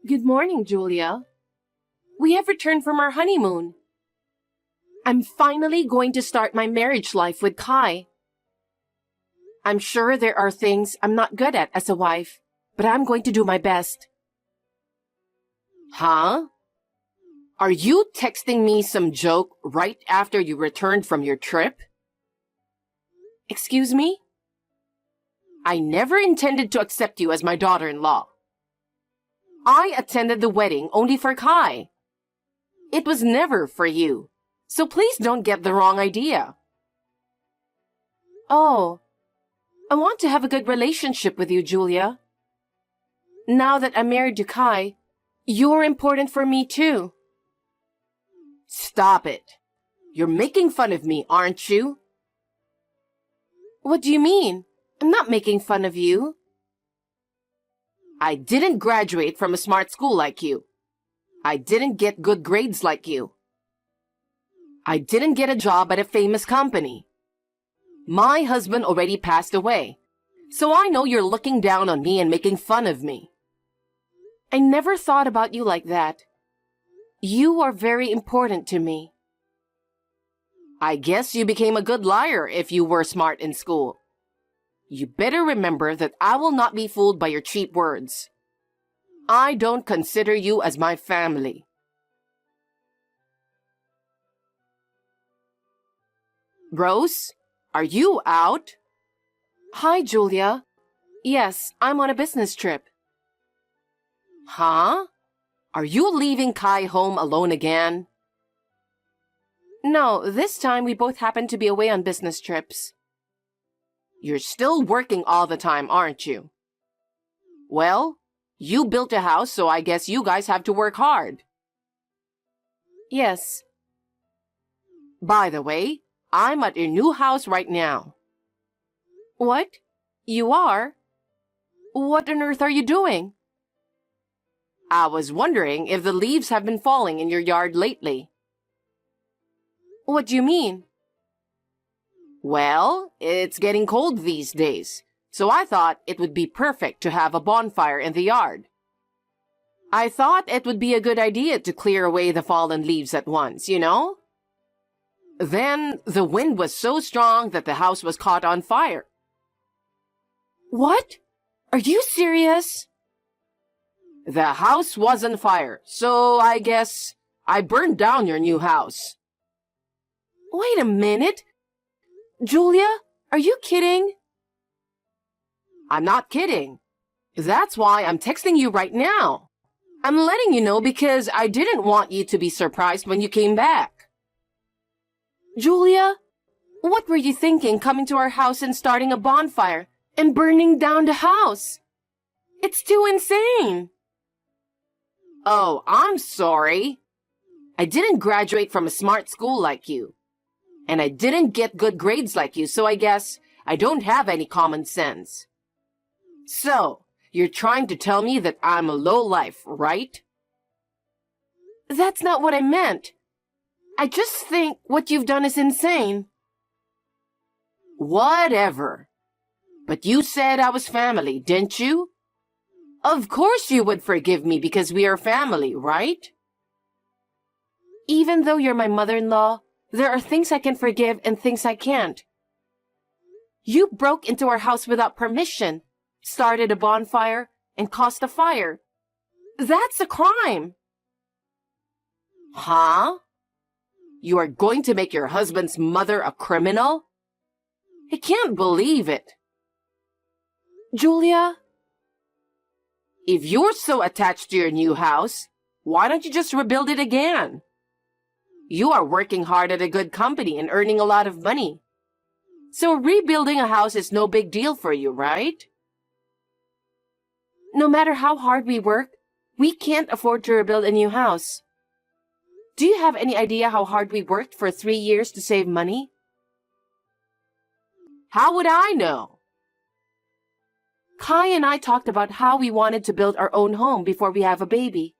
Good morning, Julia. We have returned from our honeymoon. I'm finally going to start my marriage life with Kai. I'm sure there are things I'm not good at as a wife, but I'm going to do my best. Huh? Are you texting me some joke right after you returned from your trip? Excuse me? I never intended to accept you as my daughter-in-law. I attended the wedding only for Kai. It was never for you, so please don't get the wrong idea. Oh, I want to have a good relationship with you, Julia. Now that I'm married to Kai, you're important for me too. Stop it. You're making fun of me, aren't you? What do you mean? I'm not making fun of you. I didn't graduate from a smart school like you. I didn't get good grades like you. I didn't get a job at a famous company. My husband already passed away, so I know you're looking down on me and making fun of me. I never thought about you like that. You are very important to me. I guess you became a good liar if you were smart in school. You better remember that I will not be fooled by your cheap words. I don't consider you as my family. Rose, are you out? Hi, Julia. Yes, I'm on a business trip. Huh? Are you leaving Kai home alone again? No, this time we both happen to be away on business trips. You're still working all the time, aren't you? Well, you built a house, so I guess you guys have to work hard. Yes. By the way, I'm at your new house right now. What? You are? What on earth are you doing? I was wondering if the leaves have been falling in your yard lately. What do you mean? Well, it's getting cold these days, so I thought it would be perfect to have a bonfire in the yard. I thought it would be a good idea to clear away the fallen leaves at once, you know? Then the wind was so strong that the house was caught on fire. What? Are you serious? The house was on fire, so I guess I burned down your new house. Wait a minute. Julia, are you kidding? I'm not kidding. That's why I'm texting you right now. I'm letting you know because I didn't want you to be surprised when you came back. Julia, what were you thinking coming to our house and starting a bonfire and burning down the house? It's too insane. Oh, I'm sorry. I didn't graduate from a smart school like you. And I didn't get good grades like you, so I guess I don't have any common sense. So, you're trying to tell me that I'm a lowlife, right? That's not what I meant. I just think what you've done is insane. Whatever. But you said I was family, didn't you? Of course you would forgive me because we are family, right? Even though you're my mother-in-law, there are things I can forgive and things I can't. You broke into our house without permission, started a bonfire, and caused a fire. That's a crime. Huh? You are going to make your husband's mother a criminal? I can't believe it. Julia? If you're so attached to your new house, why don't you just rebuild it again? You are working hard at a good company and earning a lot of money. So rebuilding a house is no big deal for you, right? No matter how hard we work, we can't afford to rebuild a new house. Do you have any idea how hard we worked for 3 years to save money? How would I know? Kai and I talked about how we wanted to build our own home before we have a baby.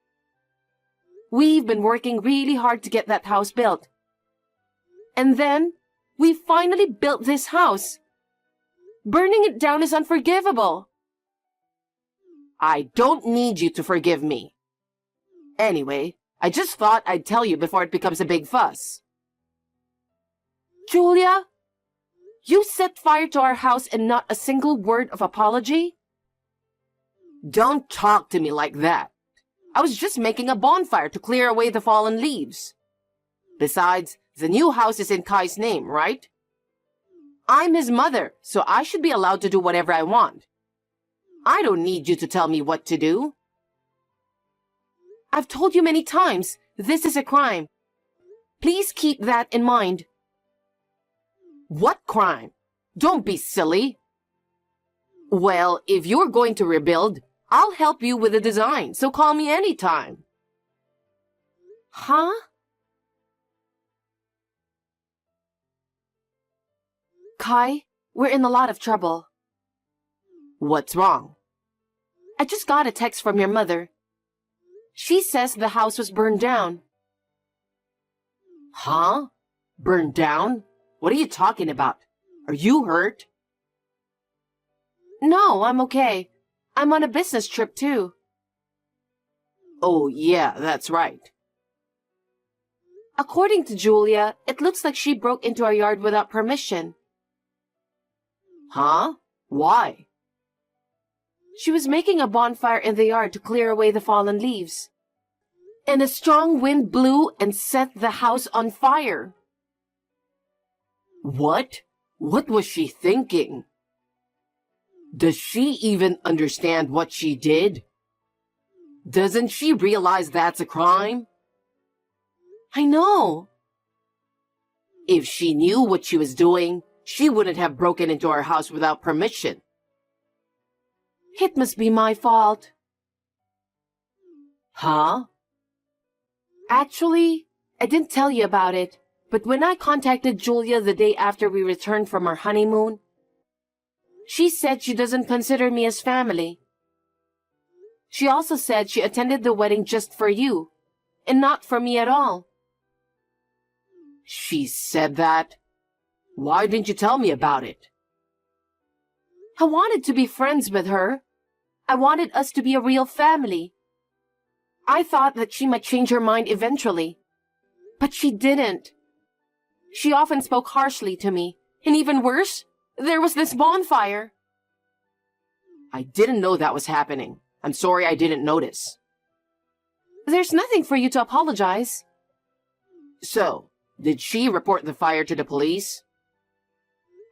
We've been working really hard to get that house built. And then, we finally built this house. Burning it down is unforgivable. I don't need you to forgive me. Anyway, I just thought I'd tell you before it becomes a big fuss. Julia, you set fire to our house and not a single word of apology? Don't talk to me like that. I was just making a bonfire to clear away the fallen leaves. Besides, the new house is in Kai's name, right? I'm his mother, so I should be allowed to do whatever I want. I don't need you to tell me what to do. I've told you many times, this is a crime. Please keep that in mind. What crime? Don't be silly. Well, if you're going to rebuild, I'll help you with the design, so call me anytime. Huh? Kai, we're in a lot of trouble. What's wrong? I just got a text from your mother. She says the house was burned down. Huh? Burned down? What are you talking about? Are you hurt? No, I'm okay. I'm on a business trip too. Oh, yeah, that's right. According to Julia, it looks like she broke into our yard without permission. Huh? Why? She was making a bonfire in the yard to clear away the fallen leaves. And a strong wind blew and set the house on fire. What? What was she thinking? Does she even understand what she did? Doesn't she realize that's a crime? I know. If she knew what she was doing, she wouldn't have broken into our house without permission. It must be my fault. Huh? Actually, I didn't tell you about it, but when I contacted Julia the day after we returned from our honeymoon, she said she doesn't consider me as family. She also said she attended the wedding just for you, and not for me at all. She said that? Why didn't you tell me about it? I wanted to be friends with her. I wanted us to be a real family. I thought that she might change her mind eventually. But she didn't. She often spoke harshly to me, and even worse, there was this bonfire. I didn't know that was happening. I'm sorry I didn't notice. There's nothing for you to apologize. So, did she report the fire to the police?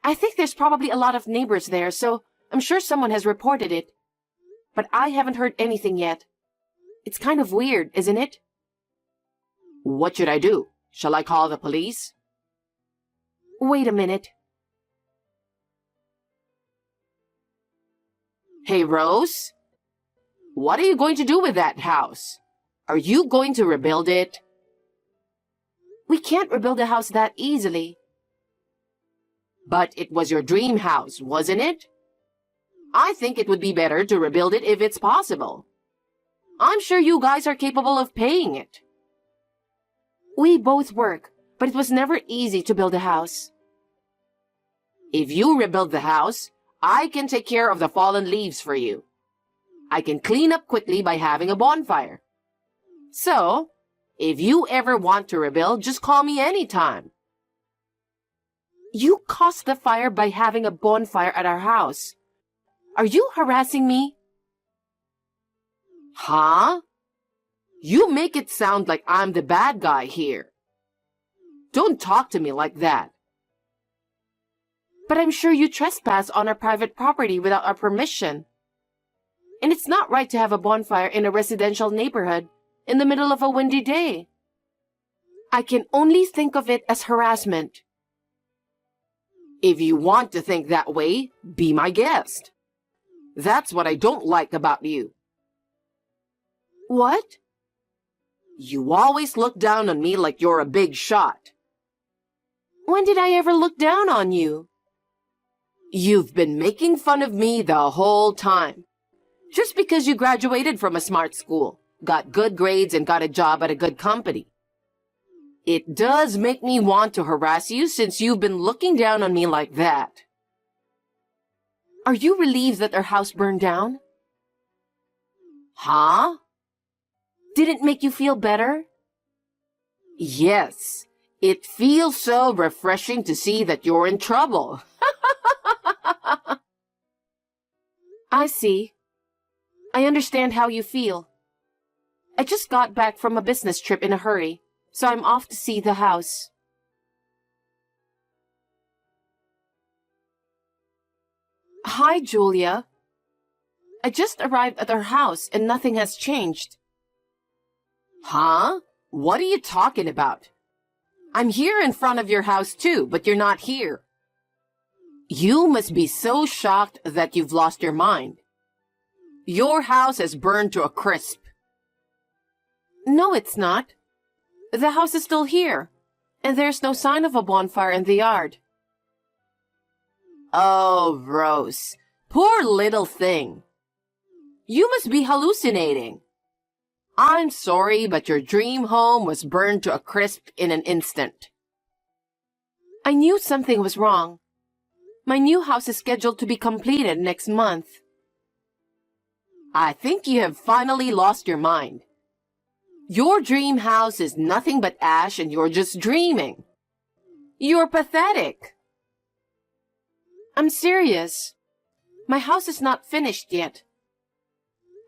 I think there's probably a lot of neighbors there, so I'm sure someone has reported it. But I haven't heard anything yet. It's kind of weird, isn't it? What should I do? Shall I call the police? Wait a minute. Hey, Rose? What are you going to do with that house? Are you going to rebuild it? We can't rebuild a house that easily. But it was your dream house, wasn't it? I think it would be better to rebuild it if it's possible. I'm sure you guys are capable of paying it. We both work, but it was never easy to build a house. If you rebuild the house, I can take care of the fallen leaves for you. I can clean up quickly by having a bonfire. So, if you ever want to rebuild, just call me anytime. You caused the fire by having a bonfire at our house. Are you harassing me? Huh? You make it sound like I'm the bad guy here. Don't talk to me like that. But I'm sure you trespass on our private property without our permission. And it's not right to have a bonfire in a residential neighborhood in the middle of a windy day. I can only think of it as harassment. If you want to think that way, be my guest. That's what I don't like about you. What? You always look down on me like you're a big shot. When did I ever look down on you? You've been making fun of me the whole time. Just because you graduated from a smart school, got good grades, and got a job at a good company. It does make me want to harass you since you've been looking down on me like that. Are you relieved that our house burned down? Huh? Did it make you feel better? Yes, it feels so refreshing to see that you're in trouble. I see. I understand how you feel. I just got back from a business trip in a hurry, so I'm off to see the house. Hi, Julia. I just arrived at our house and nothing has changed. Huh? What are you talking about? I'm here in front of your house too, but you're not here. You must be so shocked that you've lost your mind. Your house has burned to a crisp. No, it's not. The house is still here, and there's no sign of a bonfire in the yard. Oh, Rose, poor little thing. You must be hallucinating. I'm sorry, but your dream home was burned to a crisp in an instant. I knew something was wrong. My new house is scheduled to be completed next month. I think you have finally lost your mind. Your dream house is nothing but ash and you're just dreaming. You're pathetic. I'm serious. My house is not finished yet.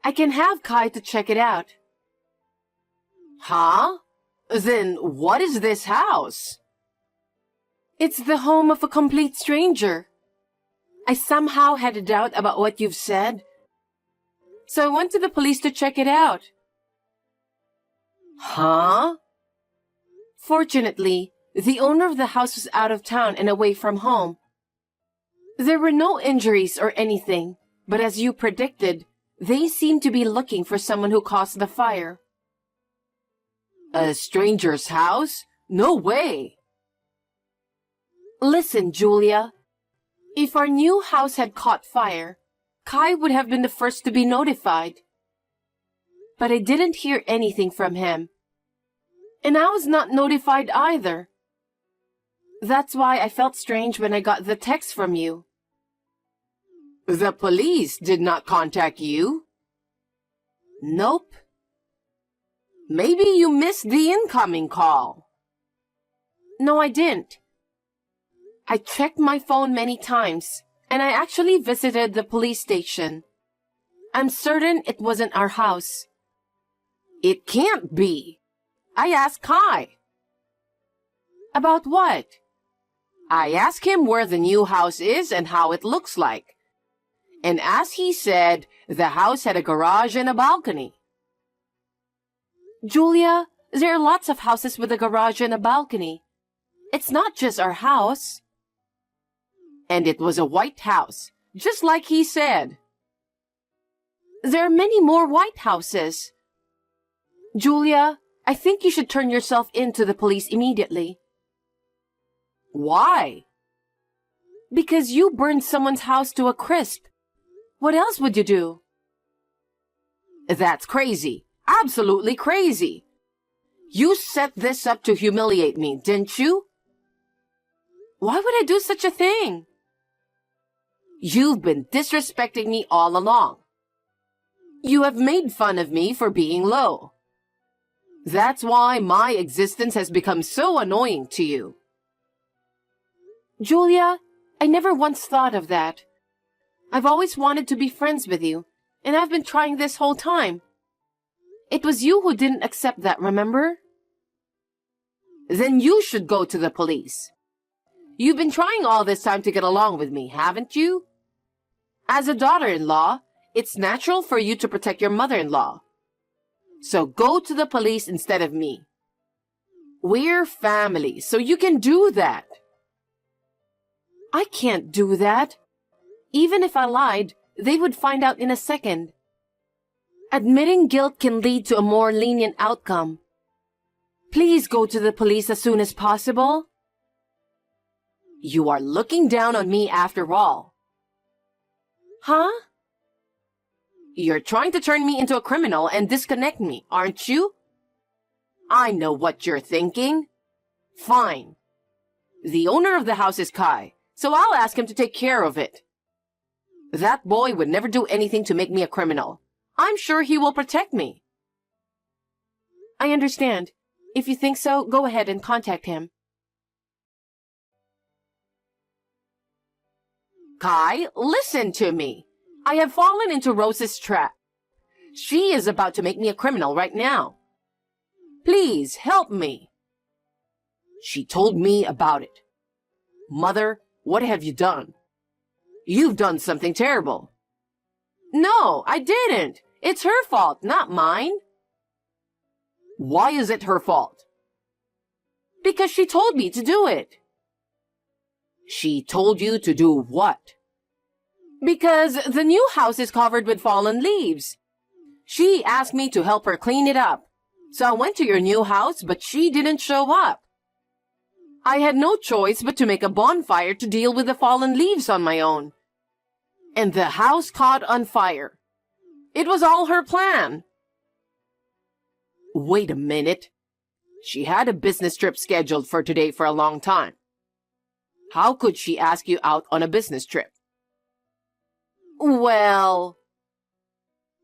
I can have Kai to check it out. Huh? Then what is this house? It's the home of a complete stranger. I somehow had a doubt about what you've said, so I went to the police to check it out. Huh? Fortunately, the owner of the house was out of town and away from home. There were no injuries or anything, but as you predicted, they seemed to be looking for someone who caused the fire. A stranger's house? No way! Listen, Julia. If our new house had caught fire, Kai would have been the first to be notified. But I didn't hear anything from him. And I was not notified either. That's why I felt strange when I got the text from you. The police did not contact you? Nope. Maybe you missed the incoming call. No, I didn't. I checked my phone many times, and I actually visited the police station. I'm certain it wasn't our house. It can't be. I asked Kai. About what? I asked him where the new house is and how it looks like. And as he said, the house had a garage and a balcony. Julia, there are lots of houses with a garage and a balcony. It's not just our house. And it was a white house, just like he said. There are many more white houses. Julia, I think you should turn yourself in to the police immediately. Why? Because you burned someone's house to a crisp. What else would you do? That's crazy. Absolutely crazy. You set this up to humiliate me, didn't you? Why would I do such a thing? You've been disrespecting me all along. You have made fun of me for being low. That's why my existence has become so annoying to you. Julia, I never once thought of that. I've always wanted to be friends with you, and I've been trying this whole time. It was you who didn't accept that, remember? Then you should go to the police. You've been trying all this time to get along with me, haven't you? As a daughter-in-law, it's natural for you to protect your mother-in-law. So go to the police instead of me. We're family, so you can do that. I can't do that. Even if I lied, they would find out in a second. Admitting guilt can lead to a more lenient outcome. Please go to the police as soon as possible. You are looking down on me after all. Huh? You're trying to turn me into a criminal and disconnect me, aren't you? I know what you're thinking. Fine. The owner of the house is Kai, so I'll ask him to take care of it. That boy would never do anything to make me a criminal. I'm sure he will protect me. I understand. If you think so, go ahead and contact him. Kai, listen to me. I have fallen into Rose's trap. She is about to make me a criminal right now. Please help me. She told me about it. Mother, what have you done? You've done something terrible. No, I didn't. It's her fault, not mine. Why is it her fault? Because she told me to do it. She told you to do what? Because the new house is covered with fallen leaves. She asked me to help her clean it up. So I went to your new house, but she didn't show up. I had no choice but to make a bonfire to deal with the fallen leaves on my own. And the house caught on fire. It was all her plan. Wait a minute. She had a business trip scheduled for today for a long time. How could she ask you out on a business trip? Well...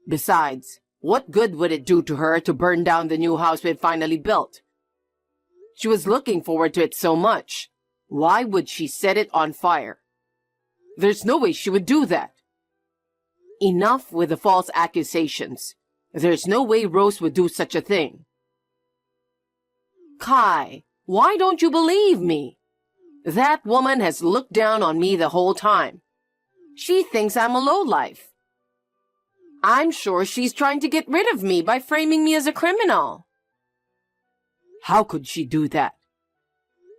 Besides, what good would it do to her to burn down the new house we've finally built? She was looking forward to it so much. Why would she set it on fire? There's no way she would do that. Enough with the false accusations. There's no way Rose would do such a thing. Kai, why don't you believe me? That woman has looked down on me the whole time. She thinks I'm a lowlife. I'm sure she's trying to get rid of me by framing me as a criminal. How could she do that?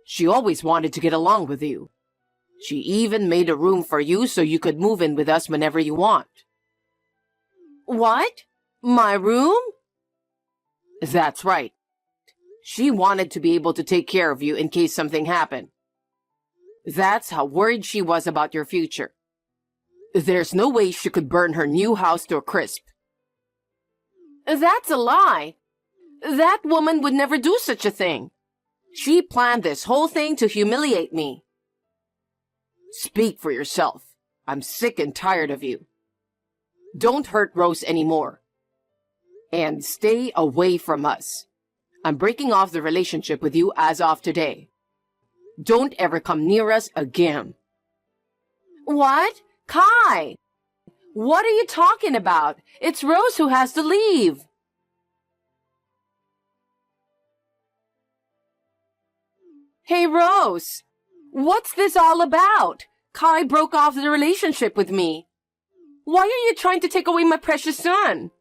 She always wanted to get along with you. She even made a room for you so you could move in with us whenever you want. What? My room? That's right. She wanted to be able to take care of you in case something happened. That's how worried she was about your future. There's no way she could burn her new house to a crisp. That's a lie. That woman would never do such a thing. She planned this whole thing to humiliate me. Speak for yourself. I'm sick and tired of you. Don't hurt Rose anymore. And stay away from us. I'm breaking off the relationship with you as of today. Don't ever come near us again. What? Kai! What are you talking about? It's Rose who has to leave. Hey, Rose! What's this all about? Kai broke off the relationship with me. Why are you trying to take away my precious son?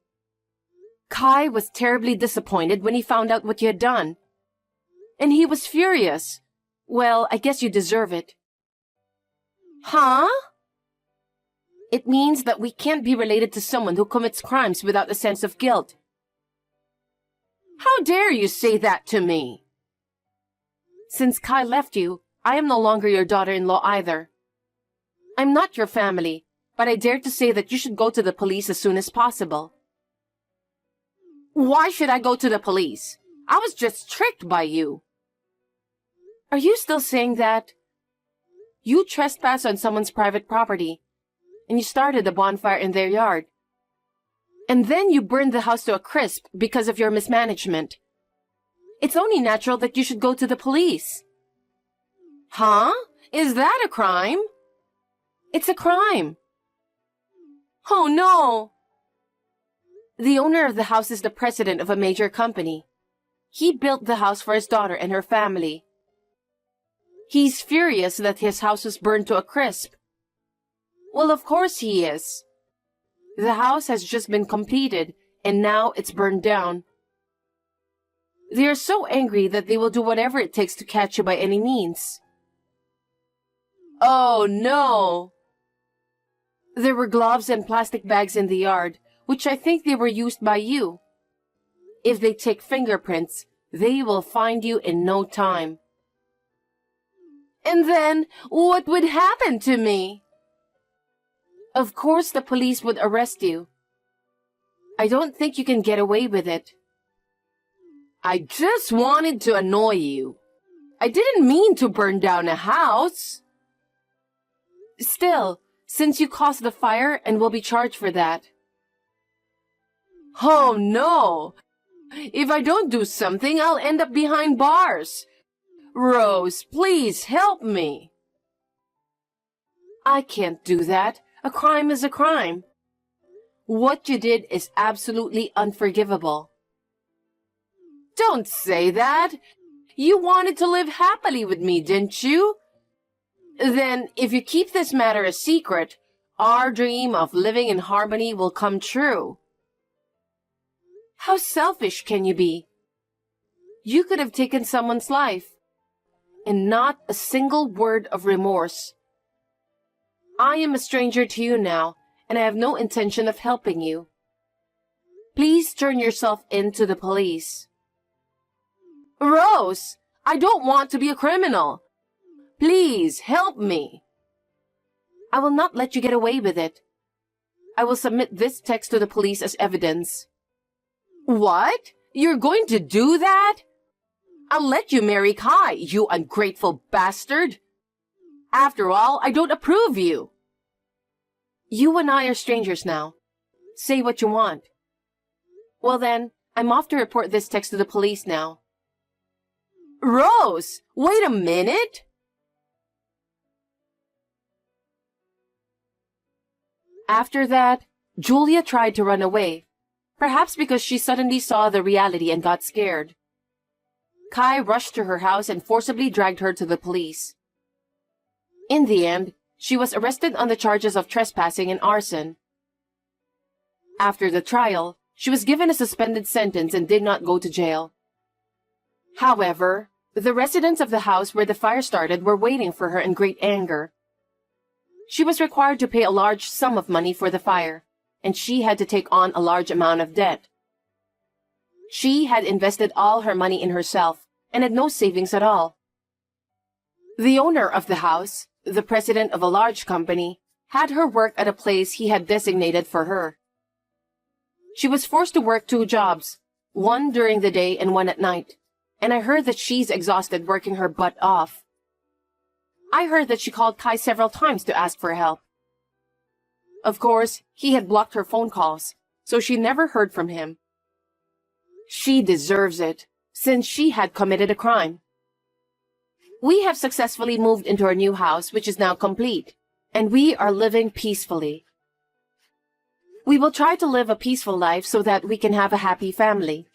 Kai was terribly disappointed when he found out what you had done. And he was furious. Well, I guess you deserve it. Huh? It means that we can't be related to someone who commits crimes without a sense of guilt. How dare you say that to me? Since Kai left you, I am no longer your daughter-in-law either. I'm not your family, but I dare to say that you should go to the police as soon as possible. Why should I go to the police? I was just tricked by you. Are you still saying that? You trespassed on someone's private property, and you started a bonfire in their yard. And then you burned the house to a crisp because of your mismanagement. It's only natural that you should go to the police. Huh? Is that a crime? It's a crime. Oh no! The owner of the house is the president of a major company. He built the house for his daughter and her family. He's furious that his house was burned to a crisp. Well, of course he is. The house has just been completed, and now it's burned down. They are so angry that they will do whatever it takes to catch you by any means. Oh, no! There were gloves and plastic bags in the yard, which I think they were used by you. If they take fingerprints, they will find you in no time. And then, what would happen to me? Of course the police would arrest you. I don't think you can get away with it. I just wanted to annoy you. I didn't mean to burn down a house. Still, since you caused the fire and will be charged for that. Oh no! If I don't do something, I'll end up behind bars. Rose, please help me. I can't do that. A crime is a crime. What you did is absolutely unforgivable. Don't say that. You wanted to live happily with me, didn't you? Then, if you keep this matter a secret, our dream of living in harmony will come true. How selfish can you be? You could have taken someone's life, and not a single word of remorse. I am a stranger to you now, and I have no intention of helping you. Please turn yourself in to the police. Rose, I don't want to be a criminal. Please help me. I will not let you get away with it. I will submit this text to the police as evidence. What? You're going to do that? I'll let you marry Kai, you ungrateful bastard. After all, I don't approve you. You and I are strangers now. Say what you want. Well then, I'm off to report this text to the police now. Rose, wait a minute. After that, Julia tried to run away, perhaps because she suddenly saw the reality and got scared. Kai rushed to her house and forcibly dragged her to the police. In the end, she was arrested on the charges of trespassing and arson. After the trial, she was given a suspended sentence and did not go to jail. However, the residents of the house where the fire started were waiting for her in great anger. She was required to pay a large sum of money for the fire, and she had to take on a large amount of debt. She had invested all her money in herself and had no savings at all. The owner of the house, the president of a large company, had her work at a place he had designated for her. She was forced to work 2 jobs, one during the day and one at night, and I heard that she's exhausted working her butt off. I heard that she called Kai several times to ask for help. Of course, he had blocked her phone calls, so she never heard from him. She deserves it, since she had committed a crime. We have successfully moved into our new house, which is now complete, and we are living peacefully. We will try to live a peaceful life so that we can have a happy family.